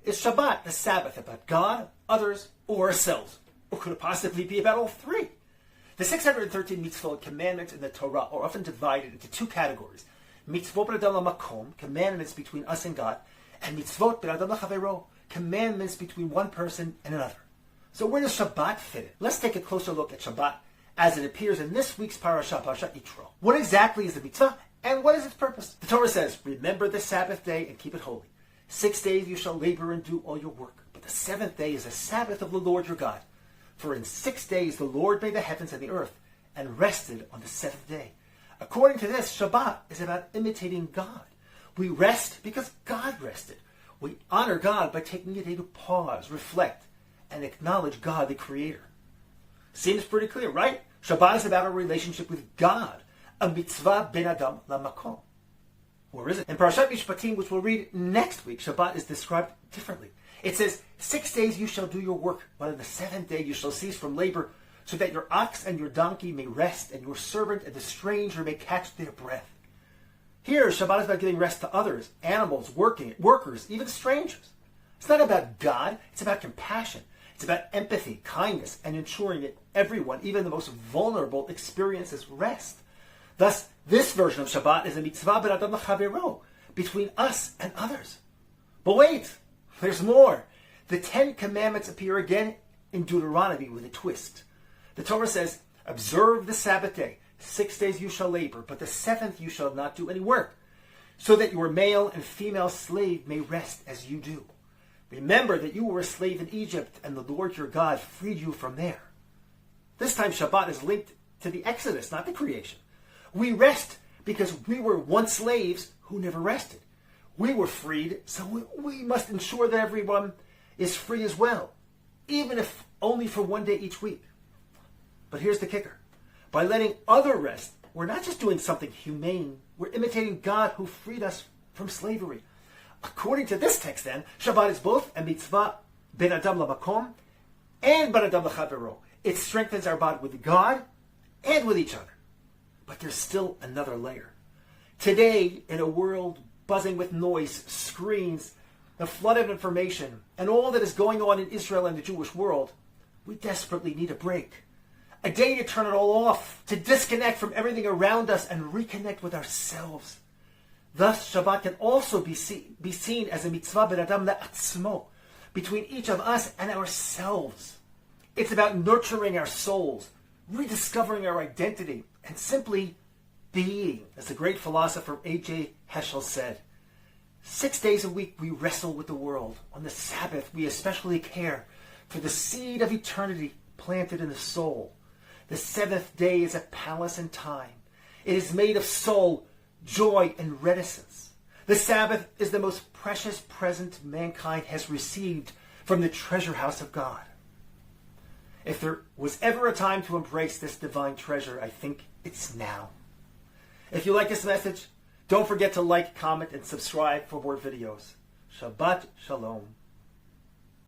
Is Shabbat, the Sabbath, about God, others, or ourselves? Or could it possibly be about all three? The 613 Mitzvot commandments in the Torah are often divided into two categories. Mitzvot la-makom, commandments between us and God, and Mitzvot le-chavero, commandments between one person and another. So where does Shabbat fit in? Let's take a closer look at Shabbat as it appears in this week's parasha, Yitro. What exactly is the mitzvah, and what is its purpose? The Torah says, remember the Sabbath day and keep it holy. 6 days you shall labor and do all your work, but the seventh day is a Sabbath of the Lord your God. For in 6 days the Lord made the heavens and the earth, and rested on the seventh day. According to this, Shabbat is about imitating God. We rest because God rested. We honor God by taking a day to pause, reflect, and acknowledge God, the Creator. Seems pretty clear, right? Shabbat is about our relationship with God, a mitzvah bein la-makom. Where is it? In Parashat Mishpatim, which we'll read next week, Shabbat is described differently. It says, 6 days you shall do your work, but on the seventh day you shall cease from labor, so that your ox and your donkey may rest, and your servant and the stranger may catch their breath. Here, Shabbat is about giving rest to others, animals, workers, even strangers. It's not about God, it's about compassion. It's about empathy, kindness, and ensuring that everyone, even the most vulnerable, experiences rest. Thus, this version of Shabbat is a mitzvah bein le-chavero, between us and others. But wait, there's more. The 10 Commandments appear again in Deuteronomy with a twist. The Torah says, observe the Sabbath day. 6 days you shall labor, but the seventh you shall not do any work, so that your male and female slave may rest as you do. Remember that you were a slave in Egypt, and the Lord your God freed you from there. This time Shabbat is linked to the Exodus, not the creation. We rest because we were once slaves who never rested. We were freed, so we must ensure that everyone is free as well, even if only for 1 day each week. But here's the kicker. By letting others rest, we're not just doing something humane, we're imitating God who freed us from slavery. According to this text then, Shabbat is both a mitzvah bein la-makom and bein le-chavero. It strengthens our bond with God and with each other. But there's still another layer. Today, in a world buzzing with noise, screens, the flood of information, and all that is going on in Israel and the Jewish world, we desperately need a break. A day to turn it all off, to disconnect from everything around us and reconnect with ourselves. Thus, Shabbat can also be seen as a mitzvah bein la-atzmo, between each of us and ourselves. It's about nurturing our souls, rediscovering our identity, and simply being, as the great philosopher A.J. Heschel said. 6 days a week we wrestle with the world. On the Sabbath we especially care for the seed of eternity planted in the soul. The seventh day is a palace in time. It is made of soul, joy, and reticence. The Sabbath is the most precious present mankind has received from the treasure house of God. If there was ever a time to embrace this divine treasure, I think it's now. If you like this message, don't forget to like, comment, and subscribe for more videos. Shabbat Shalom.